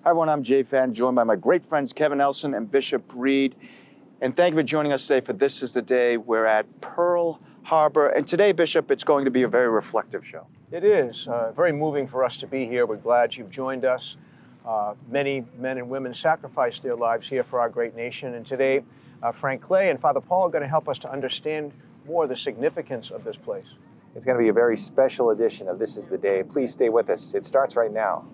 Hi everyone, I'm Jay Fadden, joined by my great friends Kevin Elson and Bishop Reed. And thank you for joining us today for This is the Day. We're at Pearl Harbor. And today, Bishop, it's going to be a very reflective show. It is very moving for us to be here. We're glad you've joined us. Many men and women sacrificed their lives here for our great nation. And today, Frank Clay and Father Paul are going to help us to understand more the significance of this place. It's going to be a very special edition of This is the Day. Please stay with us. It starts right now.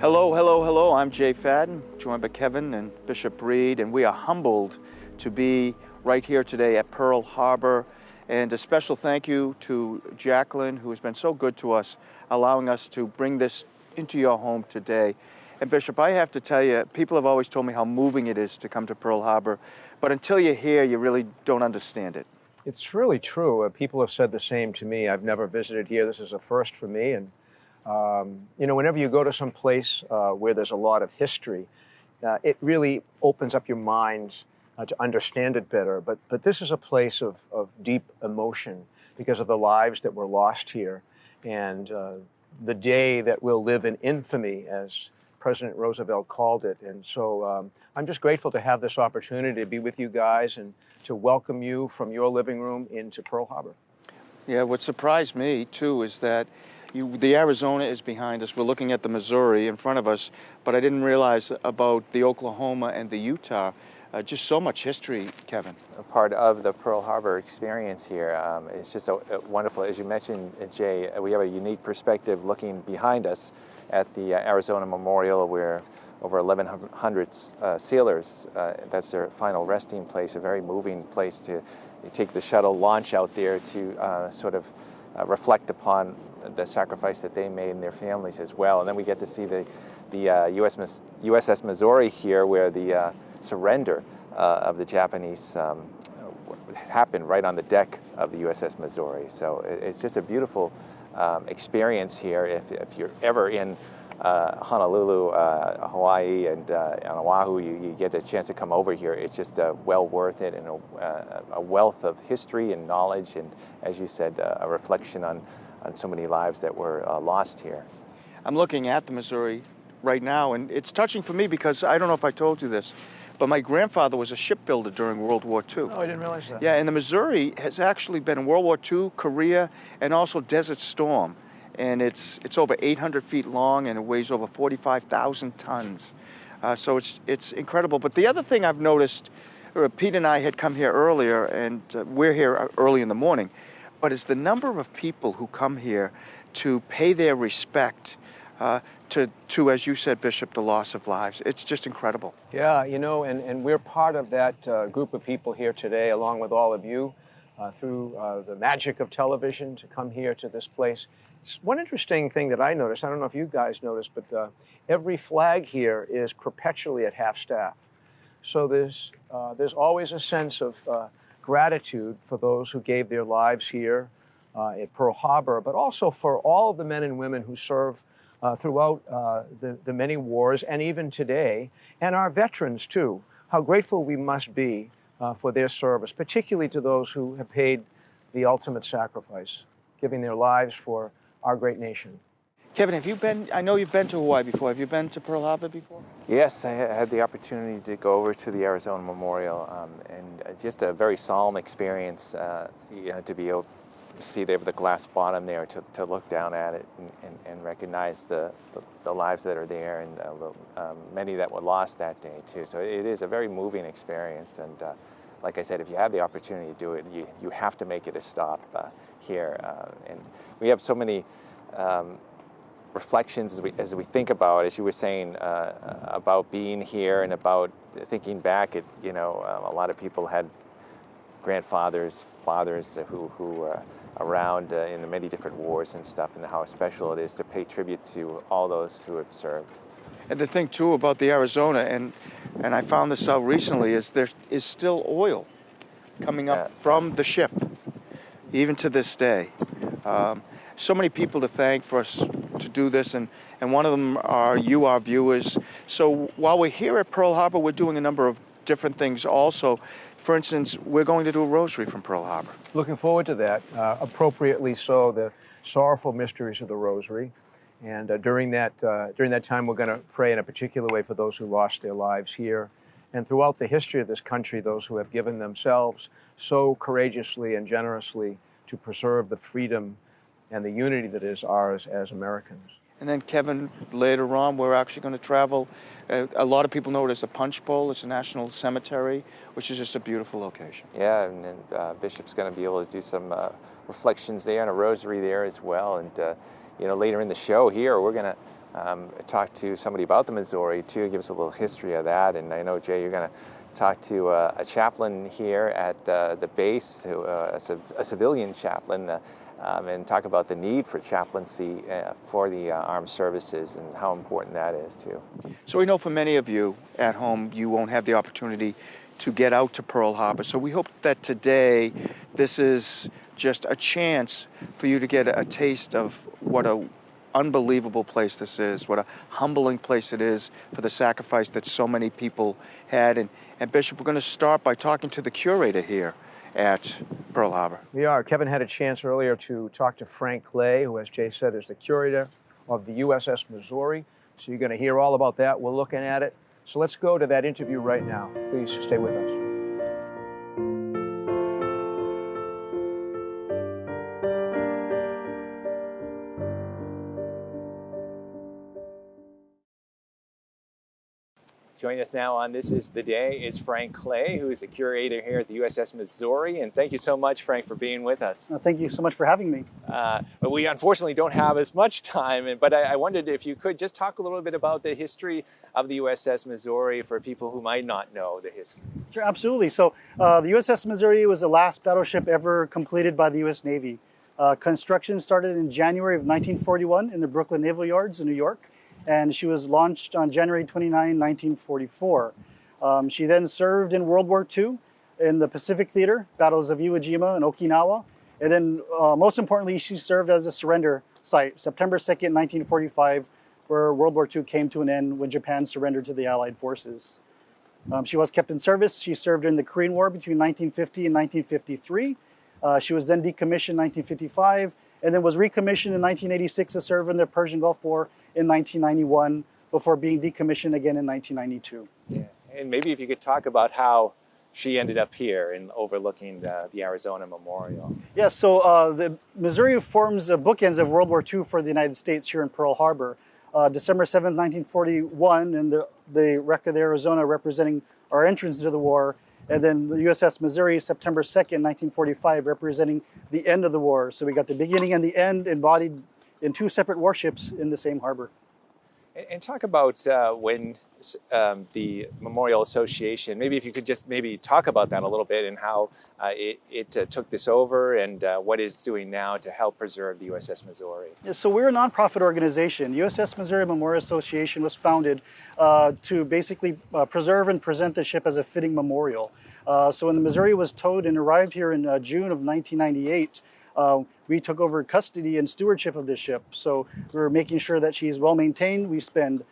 Hello. I'm Jay Fadden, joined by Kevin and Bishop Reed, and we are humbled to be right here today at Pearl Harbor. And a special thank you to Jacqueline, who has been so good to us, allowing us to bring this into your home today. And Bishop, I have to tell you, people have always told me how moving it is to come to Pearl Harbor, but until you're here, you really don't understand it. It's really true. People have said the same to me. I've never visited here. This is a first for me. And whenever you go to some place where there's a lot of history, it really opens up your mind to understand it better. But this is a place of deep emotion because of the lives that were lost here and the day that will live in infamy, as President Roosevelt called it. And so I'm just grateful to have this opportunity to be with you guys and to welcome you from your living room into Pearl Harbor. Yeah, what surprised me, too, is that the Arizona is behind us. We're looking at the Missouri in front of us, but I didn't realize about the Oklahoma and the Utah. Just so much history, Kevin. A part of the Pearl Harbor experience here. It's just a wonderful, as you mentioned, Jay, we have a unique perspective looking behind us at the Arizona Memorial, where over 1,100 sailors, that's their final resting place, a very moving place to take the shuttle launch out there to sort of reflect upon the sacrifice that they made and their families as well. And then we get to see the USS Missouri here, where the surrender of the Japanese happened right on the deck of the USS Missouri. So it's just a beautiful experience here. If you're ever in Honolulu, Hawaii, and on Oahu, you get a chance to come over here. It's just well worth it, and a wealth of history and knowledge, and as you said, a reflection on so many lives that were lost here. I'm looking at the Missouri right now, and it's touching for me because I don't know if I told you this, but my grandfather was a shipbuilder during World War II. Oh, I didn't realize that. Yeah, and the Missouri has actually been in World War II, Korea, and also Desert Storm. And it's over 800 feet long, and it weighs over 45,000 tons. So it's incredible. But the other thing I've noticed, Pete and I had come here earlier, and we're here early in the morning, but it's the number of people who come here to pay their respect to, as you said, Bishop, the loss of lives. It's just incredible. Yeah, and we're part of that group of people here today, along with all of you, through the magic of television, to come here to this place. One interesting thing that I noticed, I don't know if you guys noticed, but every flag here is perpetually at half-staff. So there's always a sense of gratitude for those who gave their lives here at Pearl Harbor, but also for all of the men and women who serve throughout the many wars and even today, and our veterans too. How grateful we must be for their service, particularly to those who have paid the ultimate sacrifice, giving their lives for our great nation. Kevin, have you been, I know you've been to Hawaii before. Have you been to Pearl Harbor before? Yes, I had the opportunity to go over to the Arizona Memorial, and just a very solemn experience, to be able to see the glass bottom there, to look down at it and recognize the lives that are there, and many that were lost that day too. So it is a very moving experience, and like I said, if you have the opportunity to do it, you have to make it a stop here. And we have so many reflections as we think about, as you were saying, about being here and about thinking back at, a lot of people had grandfathers, fathers who were around in the many different wars and stuff, and how special it is to pay tribute to all those who have served. And the thing too about the Arizona, and I found this out recently, is there is still oil coming up from the ship, even to this day. So many people to thank for us to do this, and one of them are you, our viewers. So while we're here at Pearl Harbor, we're doing a number of different things also. For instance, we're going to do a rosary from Pearl Harbor. Looking forward to that. Appropriately so, the sorrowful mysteries of the rosary. And during that time, we're going to pray in a particular way for those who lost their lives here. And throughout the history of this country, those who have given themselves so courageously and generously to preserve the freedom and the unity that is ours as Americans. And then, Kevin, later on, we're actually going to travel. A lot of people know it as a Punch Bowl. It's a national cemetery, which is just a beautiful location. Yeah, and Bishop's going to be able to do some reflections there and a rosary there as well. And, later in the show here, we're going to talk to somebody about the Missouri, too, give us a little history of that. And I know, Jay, you're going to talk to a chaplain here at the base, a civilian chaplain, and talk about the need for chaplaincy for the armed services and how important that is too. So we know for many of you at home, you won't have the opportunity to get out to Pearl Harbor. So we hope that today this is just a chance for you to get a taste of what a unbelievable place this is, what a humbling place it is for the sacrifice that so many people had. And Bishop, we're going to start by talking to the curator here at Pearl Harbor. We are. Kevin had a chance earlier to talk to Frank Clay, who, as Jay said, is the curator of the USS Missouri. So you're going to hear all about that. We're looking at it. So let's go to that interview right now. Please stay with us. Joining us now on This Is the Day is Frank Clay, who is the curator here at the USS Missouri. And thank you so much, Frank, for being with us. Thank you so much for having me. But we unfortunately don't have as much time. But I wondered if you could just talk a little bit about the history of the USS Missouri for people who might not know the history. Sure, absolutely. So the USS Missouri was the last battleship ever completed by the U.S. Navy. Construction started in January of 1941 in the Brooklyn Naval Yards in New York. And she was launched on January 29, 1944. She then served in World War II in the Pacific Theater, battles of Iwo Jima and Okinawa. And then most importantly, she served as a surrender site, September 2nd, 1945, where World War II came to an end when Japan surrendered to the Allied forces. She was kept in service. She served in the Korean War between 1950 and 1953. She was then decommissioned in 1955, and then was recommissioned in 1986 to serve in the Persian Gulf War in 1991, before being decommissioned again in 1992. Yeah. And maybe if you could talk about how she ended up here and overlooking the Arizona Memorial. Yeah, so the Missouri forms bookends of World War II for the United States here in Pearl Harbor. December 7, 1941, and the wreck of the Arizona representing our entrance into the war. And then the USS Missouri, September 2nd, 1945, representing the end of the war. So we got the beginning and the end embodied in two separate warships in the same harbor. And talk about when the Memorial Association, maybe if you could just maybe talk about that a little bit and how it took this over and what it's doing now to help preserve the USS Missouri. Yeah, so we're a nonprofit organization. USS Missouri Memorial Association was founded to basically preserve and present the ship as a fitting memorial. So when the Missouri was towed and arrived here in June of 1998, we took over custody and stewardship of this ship. So we're making sure that she's well maintained. We spend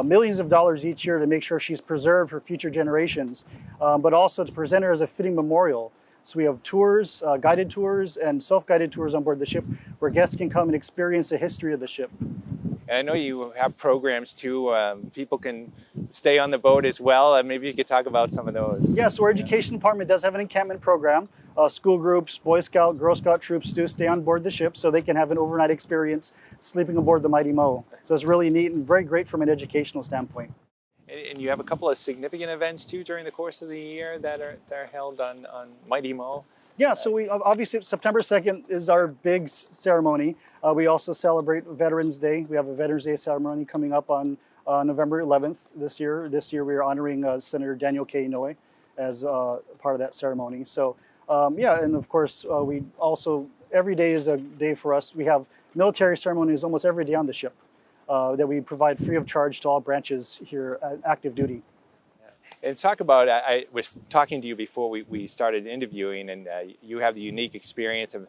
millions of dollars each year to make sure she's preserved for future generations, but also to present her as a fitting memorial. So we have tours, guided tours and self-guided tours on board the ship where guests can come and experience the history of the ship. And I know you have programs too. People can stay on the boat as well. Maybe you could talk about some of those. Yeah, so our education department does have an encampment program. School groups, Boy Scout, Girl Scout troops do stay on board the ship so they can have an overnight experience sleeping aboard the Mighty Mo. So it's really neat and very great from an educational standpoint. And you have a couple of significant events too during the course of the year that are held on Mighty Mo. Yeah, so we obviously September 2nd is our big ceremony. We also celebrate Veterans Day. We have a Veterans Day ceremony coming up on November 11th this year. This year we are honoring Senator Daniel K. Inouye as part of that ceremony. So yeah, and of course we also, every day is a day for us. We have military ceremonies almost every day on the ship that we provide free of charge to all branches here at active duty. And talk about, I was talking to you before we started interviewing, and you have the unique experience of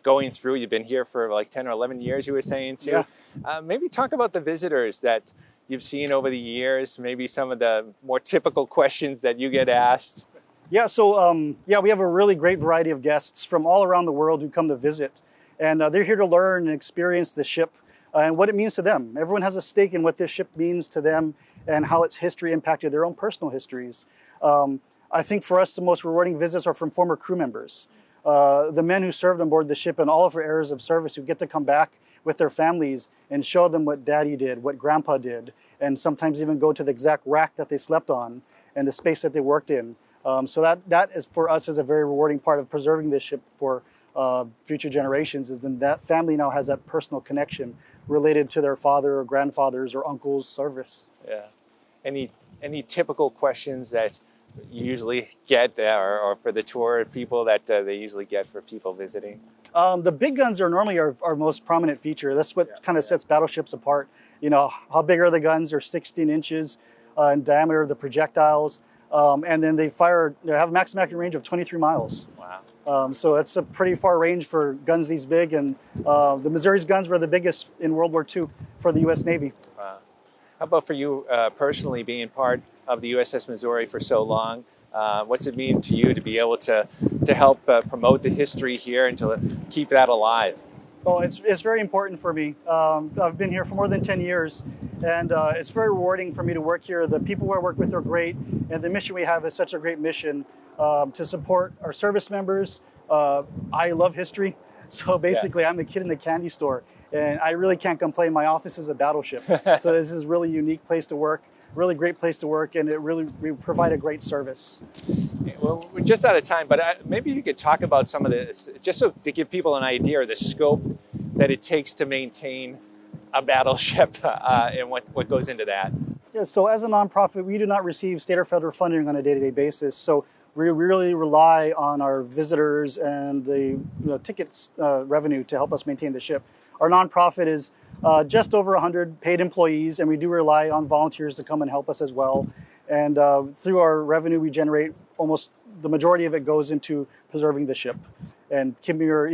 going through, you've been here for like 10 or 11 years, you were saying too. Yeah. Maybe talk about the visitors that you've seen over the years, maybe some of the more typical questions that you get asked. Yeah, so yeah, we have a really great variety of guests from all around the world who come to visit. And they're here to learn and experience the ship and what it means to them. Everyone has a stake in what this ship means to them and how its history impacted their own personal histories. I think for us, the most rewarding visits are from former crew members. The men who served on board the ship in all of our eras of service who get to come back with their families and show them what Daddy did, what Grandpa did, and sometimes even go to the exact rack that they slept on and the space that they worked in. So that is for us is a very rewarding part of preserving this ship for future generations, is when that family now has that personal connection related to their father or grandfather's or uncle's service. Yeah. Any typical questions that you usually get or for the tour people that they usually get for people visiting? The big guns are normally our most prominent feature. That's what kind of sets battleships apart. You know, how big are the guns? They're 16 inches in diameter of the projectiles. And then they have a maximum accurate range of 23 miles. Wow. So that's a pretty far range for guns these big. And the Missouri's guns were the biggest in World War II for the U.S. Navy. Wow. How about for you personally, being part of the USS Missouri for so long? What's it mean to you to be able to help promote the history here and to keep that alive? Oh, it's very important for me. I've been here for more than 10 years, and it's very rewarding for me to work here. The people who I work with are great, and the mission we have is such a great mission to support our service members. I love history, so basically I'm a kid in a candy store, and I really can't complain. My office is a battleship, so this is a really unique place to work, really great place to work, and we provide a great service. Well, we're just out of time, but maybe you could talk about some of this, just so to give people an idea of the scope that it takes to maintain a battleship and what goes into that. Yeah, so as a nonprofit, we do not receive state or federal funding on a day-to-day basis. So we really rely on our visitors and the tickets revenue to help us maintain the ship. Our nonprofit is just over 100 paid employees, and we do rely on volunteers to come and help us as well. And through our revenue, we generate almost the majority of it goes into preserving the ship and keeping her,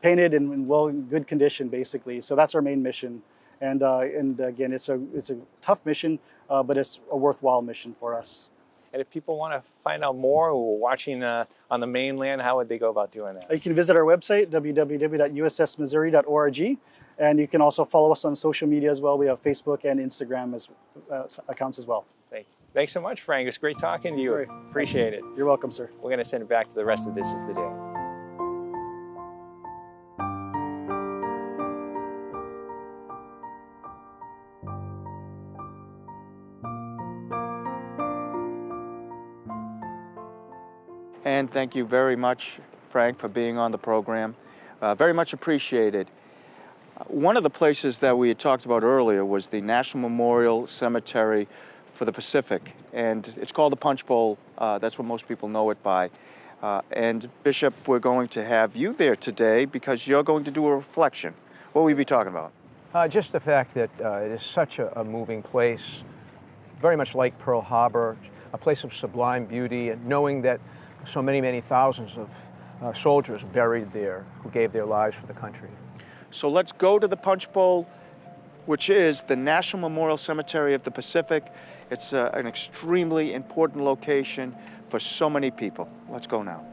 painted and in good condition, basically. So that's our main mission. And again, it's a tough mission, but it's a worthwhile mission for us. And if people want to find out more or watching on the mainland, how would they go about doing that? You can visit our website, www.ussmissouri.org. And you can also follow us on social media as well. We have Facebook and Instagram accounts as well. Thanks so much, Frank. It's great talking to you. Appreciate it. You're welcome, sir. We're going to send it back to the rest of This Is the Day. And thank you very much, Frank, for being on the program. Very much appreciated. One of the places that we had talked about earlier was the National Memorial Cemetery for the Pacific, and it's called the Punch Bowl. That's what most people know it by. And Bishop, we're going to have you there today because you're going to do a reflection. What will you be talking about? Just the fact that it is such a moving place, very much like Pearl Harbor, a place of sublime beauty, and knowing that so many thousands of soldiers buried there who gave their lives for the country. So let's go to the Punch Bowl, which is the National Memorial Cemetery of the Pacific. It's an extremely important location for so many people. Let's go now.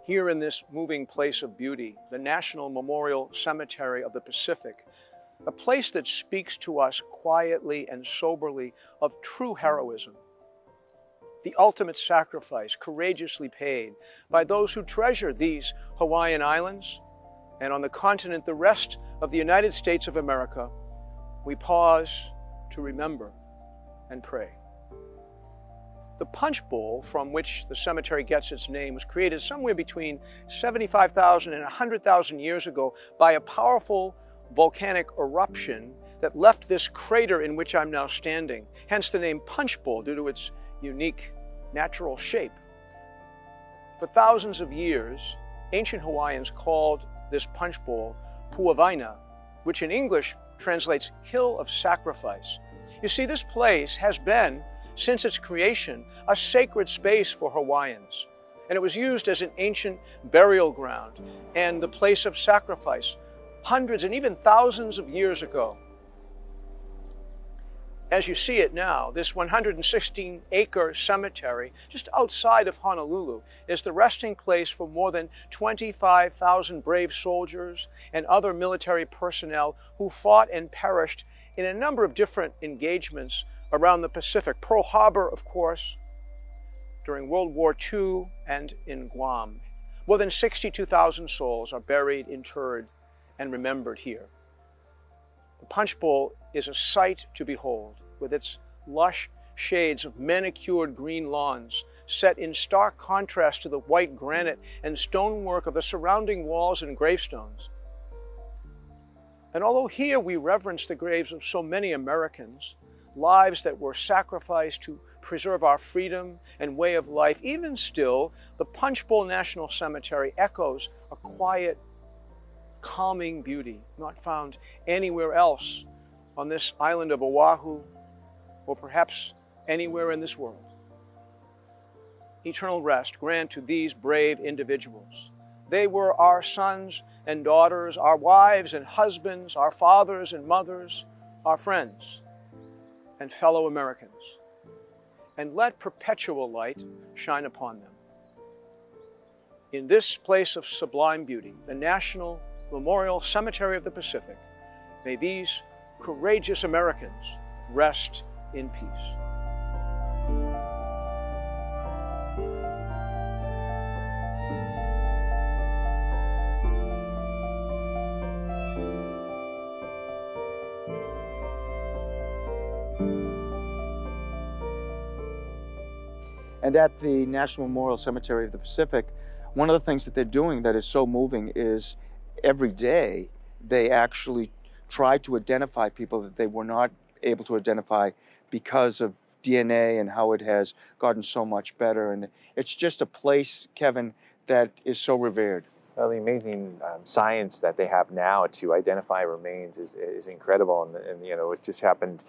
here in this moving place of beauty, the National Memorial Cemetery of the Pacific, a place that speaks to us quietly and soberly of true heroism, the ultimate sacrifice courageously paid by those who treasure these Hawaiian Islands, and on the continent, the rest of the United States of America. We pause to remember and pray. The punch bowl from which the cemetery gets its name was created somewhere between 75,000 and 100,000 years ago by a powerful volcanic eruption that left this crater in which I'm now standing, hence the name Punch Bowl due to its unique natural shape. For thousands of years, ancient Hawaiians called this punch bowl Puawaina, which in English translates hill of sacrifice. You see, this place has been, since its creation, a sacred space for Hawaiians, and it was used as an ancient burial ground and the place of sacrifice hundreds and even thousands of years ago. As you see it now, this 116-acre cemetery just outside of Honolulu is the resting place for more than 25,000 brave soldiers and other military personnel who fought and perished in a number of different engagements around the Pacific. Pearl Harbor, of course, during World War II, and in Guam. More than 62,000 souls are buried, interred, and remembered here. The Punch Bowl is a sight to behold, with its lush shades of manicured green lawns set in stark contrast to the white granite and stonework of the surrounding walls and gravestones. And although here we reverence the graves of so many Americans, lives that were sacrificed to preserve our freedom and way of life, even still, the Punch Bowl National Cemetery echoes a quiet, calming beauty not found anywhere else on this island of Oahu, or perhaps anywhere in this world. Eternal rest grant to these brave individuals. They were our sons and daughters, our wives and husbands, our fathers and mothers, our friends and fellow Americans. And let perpetual light shine upon them. In this place of sublime beauty, the National Memorial Cemetery of the Pacific, may these courageous Americans rest in peace. And at the National Memorial Cemetery of the Pacific, one of the things that they're doing that is so moving is every day they actually try to identify people that they were not able to identify because of DNA and how it has gotten so much better. And it's just a place, Kevin, that is so revered. Well, the amazing science that they have now to identify remains is incredible. And you know, it just happened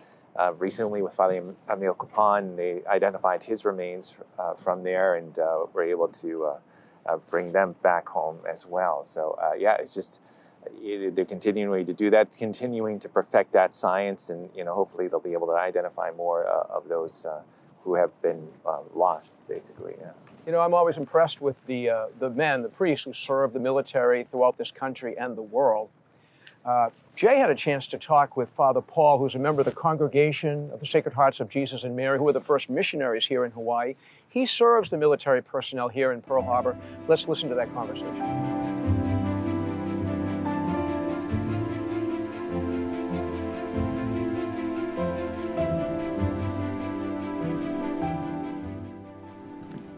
recently with Father Emil Capon. They identified his remains from there and were able to bring them back home as well. So yeah, it's just, they're continuing to do that, continuing to perfect that science, and you know, hopefully they'll be able to identify more of those who have been lost, basically. Yeah. You know, I'm always impressed with the men, the priests who serve the military throughout this country and the world. Jay had a chance to talk with Father Paul, who's a member of the Congregation of the Sacred Hearts of Jesus and Mary, who were the first missionaries here in Hawaii. He serves the military personnel here in Pearl Harbor. Let's listen to that conversation.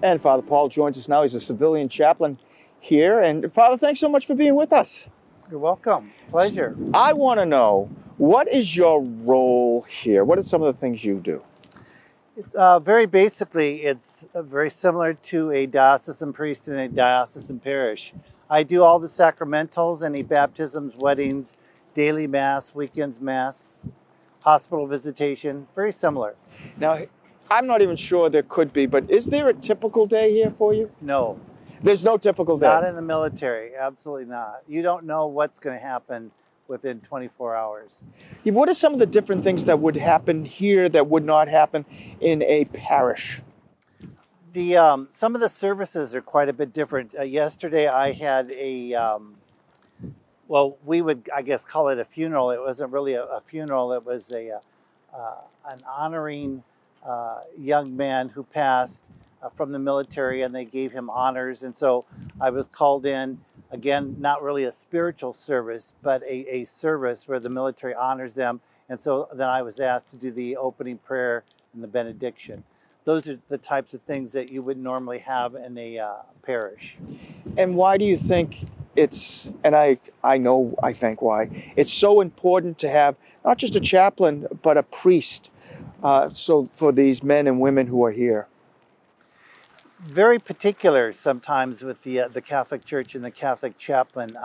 And Father Paul joins us now. He's a civilian chaplain here. And Father, thanks so much for being with us. You're welcome. Pleasure. I want to know, what is your role here? What are some of the things you do? It's very basically, it's very similar to a diocesan priest in a diocesan parish. I do all the sacramentals, any baptisms, weddings, daily mass, weekends mass, hospital visitation, very similar. Now, I'm not even sure there could be, but is there a typical day here for you? No. There's no typical day? Not in the military, absolutely not. You don't know what's going to happen within 24 hours. Yeah, what are some of the different things that would happen here that would not happen in a parish? Some of the services are quite a bit different. Yesterday I had well, we would, I guess, call it a funeral. It wasn't really a funeral. It was an honoring young man who passed from the military, and they gave him honors. And so I was called in, again, not really a spiritual service, but a service where the military honors them. And so then I was asked to do the opening prayer and the benediction. Those are the types of things that you would normally have in a parish. And why do you think it's, and I think why, it's so important to have not just a chaplain, but a priest, so for these men and women who are here? Very particular sometimes with the Catholic Church and the Catholic chaplain.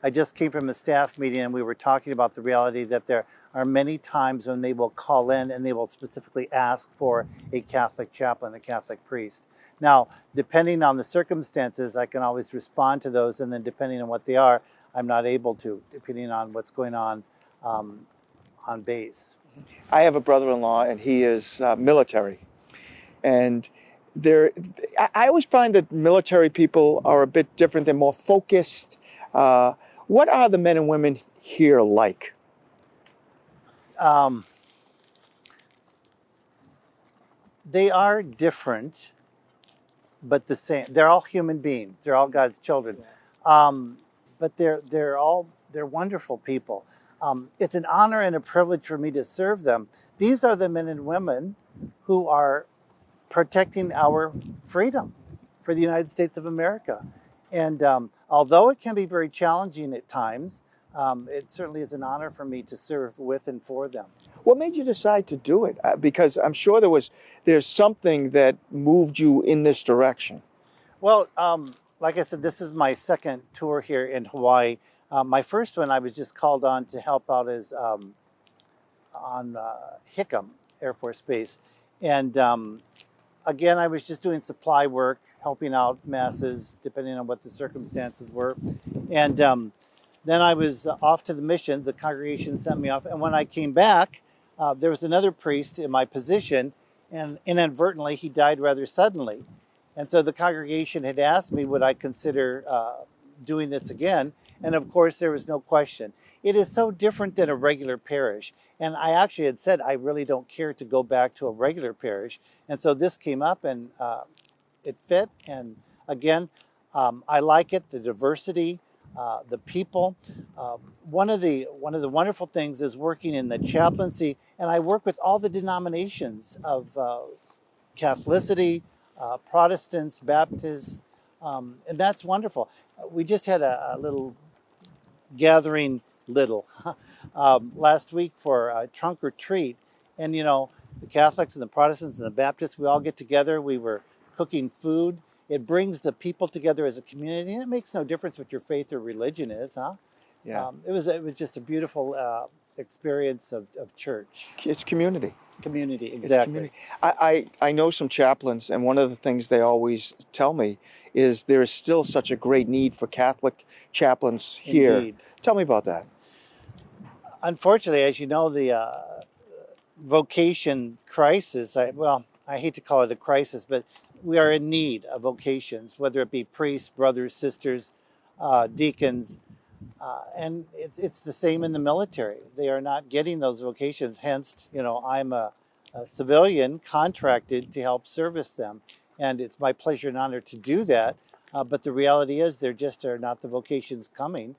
I just came from a staff meeting and we were talking about the reality that there are many times when they will call in and they will specifically ask for a Catholic chaplain, a Catholic priest. Now, depending on the circumstances, I can always respond to those, and then depending on what they are, I'm not able to, depending on what's going on base. I have a brother-in-law, and he is military. And I always find that military people are a bit different. They're more focused. What are the men and women here like? They are different, but the same. They're all human beings. They're all God's children. But they're wonderful people. It's an honor and a privilege for me to serve them. These are the men and women who are protecting our freedom for the United States of America. And although it can be very challenging at times, it certainly is an honor for me to serve with and for them. What made you decide to do it? Because I'm sure there's something that moved you in this direction. Well, like I said, this is my second tour here in Hawaii. My first one, I was just called on to help out on Hickam Air Force Base. And again, I was just doing supply work, helping out masses, depending on what the circumstances were. And then I was off to the mission. The congregation sent me off. And when I came back, there was another priest in my position, and inadvertently, he died rather suddenly. And so the congregation had asked me, would I consider doing this again? And of course, there was no question. It is so different than a regular parish. And I actually had said, I really don't care to go back to a regular parish. And so this came up and it fit. And again, I like it, the diversity, the people. One of the wonderful things is working in the chaplaincy, and I work with all the denominations of Catholicity, Protestants, Baptists, and that's wonderful. We just had a little gathering, last week for a trunk or treat, and the Catholics and the Protestants and the Baptists, we all get together. We were cooking food. It brings the people together as a community, and it makes no difference what your faith or religion is, huh? Yeah. It was just a beautiful experience of church. It's community. Community, exactly. It's community. I know some chaplains, and one of the things they always tell me is there is still such a great need for Catholic chaplains here. Indeed. Tell me about that. Unfortunately, as you know, the vocation crisis, I hate to call it a crisis, but we are in need of vocations, whether it be priests, brothers, sisters, deacons, and it's the same in the military. They are not getting those vocations. Hence, I'm a civilian contracted to help service them, and it's my pleasure and honor to do that. But the reality is, there just are not the vocations coming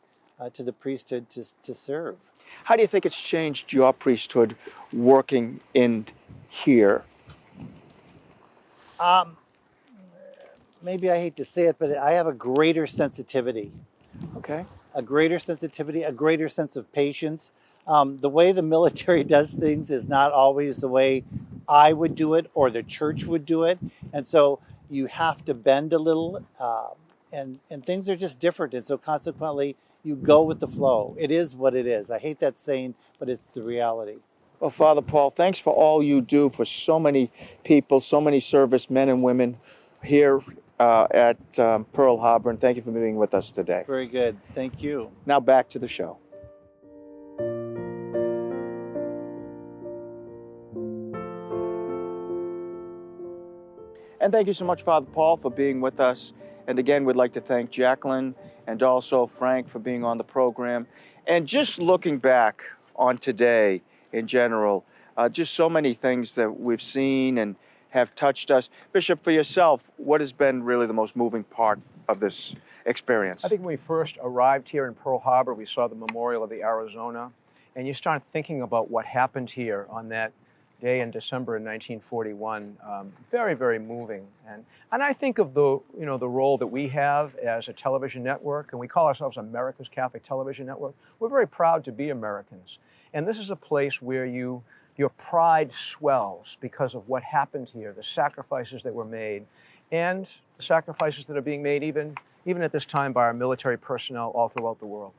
to the priesthood to serve. How do you think it's changed your priesthood working in here? Maybe I hate to say it, but I have a greater sensitivity. Okay. A greater sensitivity, a greater sense of patience. The way the military does things is not always the way I would do it or the church would do it. And so you have to bend a little, and things are just different. And so consequently, you go with the flow. It is what it is. I hate that saying, but it's the reality. Well, Father Paul, thanks for all you do for so many people, so many service men and women here at Pearl Harbor, and thank you for being with us today. Very good. Thank you. Now back to the show. And thank you so much, Father Paul, for being with us. And again, we'd like to thank Jacqueline and also Frank for being on the program. And just looking back on today in general, just so many things that we've seen and have touched us. Bishop, for yourself, what has been really the most moving part of this experience? I think when we first arrived here in Pearl Harbor, we saw the memorial of the Arizona, and you start thinking about what happened here on that day in December in 1941. Very, very moving. And I think of the role that we have as a television network, and we call ourselves America's Catholic Television Network. We're very proud to be Americans. And this is a place where your pride swells because of what happened here, the sacrifices that were made, and the sacrifices that are being made even at this time by our military personnel all throughout the world.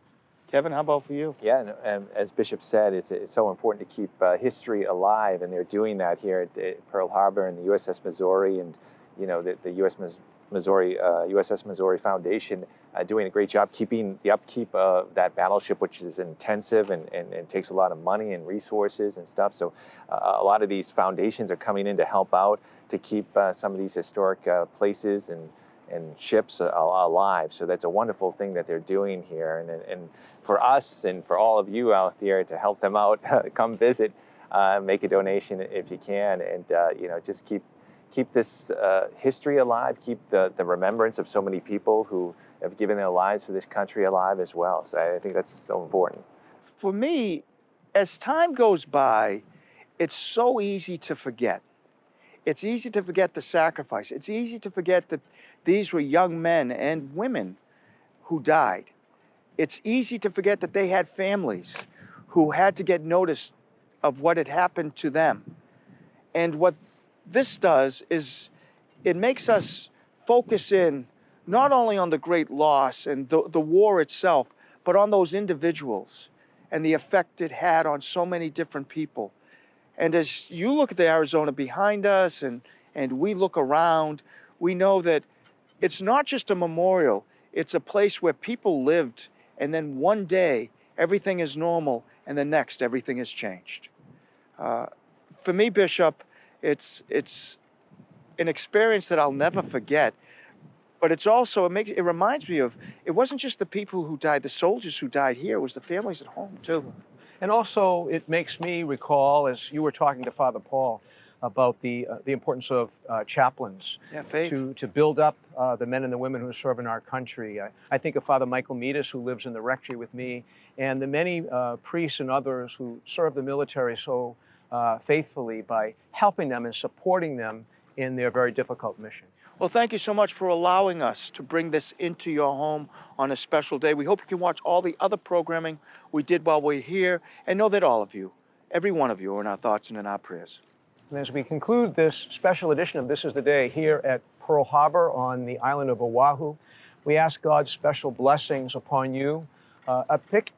Kevin, how about for you? Yeah, and as Bishop said, it's so important to keep history alive, and they're doing that here at Pearl Harbor and the USS Missouri, and the USS Missouri Foundation doing a great job keeping the upkeep of that battleship, which is intensive and takes a lot of money and resources and stuff. So a lot of these foundations are coming in to help out to keep some of these historic places and ships alive. So that's a wonderful thing that they're doing here. And for us and for all of you out there to help them out, come visit, make a donation if you can, and just keep this history alive, keep the remembrance of so many people who have given their lives to this country alive as well. So I think that's so important. For me, as time goes by, it's so easy to forget. It's easy to forget the sacrifice. It's easy to forget that these were young men and women who died. It's easy to forget that they had families who had to get notice of what had happened to them. And what this does is it makes us focus in not only on the great loss and the war itself, but on those individuals and the effect it had on so many different people. And as you look at the Arizona behind us and we look around, we know that it's not just a memorial, it's a place where people lived, and then one day everything is normal and the next everything has changed. For me, Bishop, it's an experience that I'll never forget, but it's also, it reminds me of, it wasn't just the people who died, the soldiers who died here, it was the families at home too. And also, it makes me recall, as you were talking to Father Paul, about the importance of chaplains to build up the men and the women who serve in our country. I think of Father Michael Meadus, who lives in the rectory with me, and the many priests and others who serve the military so faithfully by helping them and supporting them in their very difficult mission. Well, thank you so much for allowing us to bring this into your home on a special day. We hope you can watch all the other programming we did while we're here, and know that all of you, every one of you, are in our thoughts and in our prayers. And as we conclude this special edition of This is the Day here at Pearl Harbor on the island of Oahu, we ask God's special blessings upon you,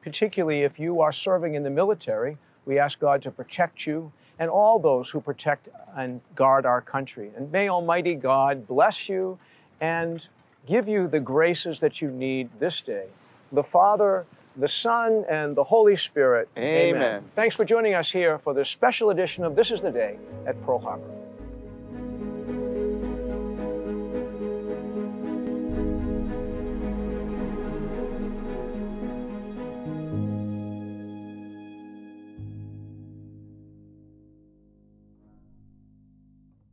particularly if you are serving in the military. We ask God to protect you and all those who protect and guard our country. And may Almighty God bless you and give you the graces that you need this day. The Father, the Son, and the Holy Spirit. Amen. Thanks for joining us here for this special edition of This is the Day at Pearl Harbor.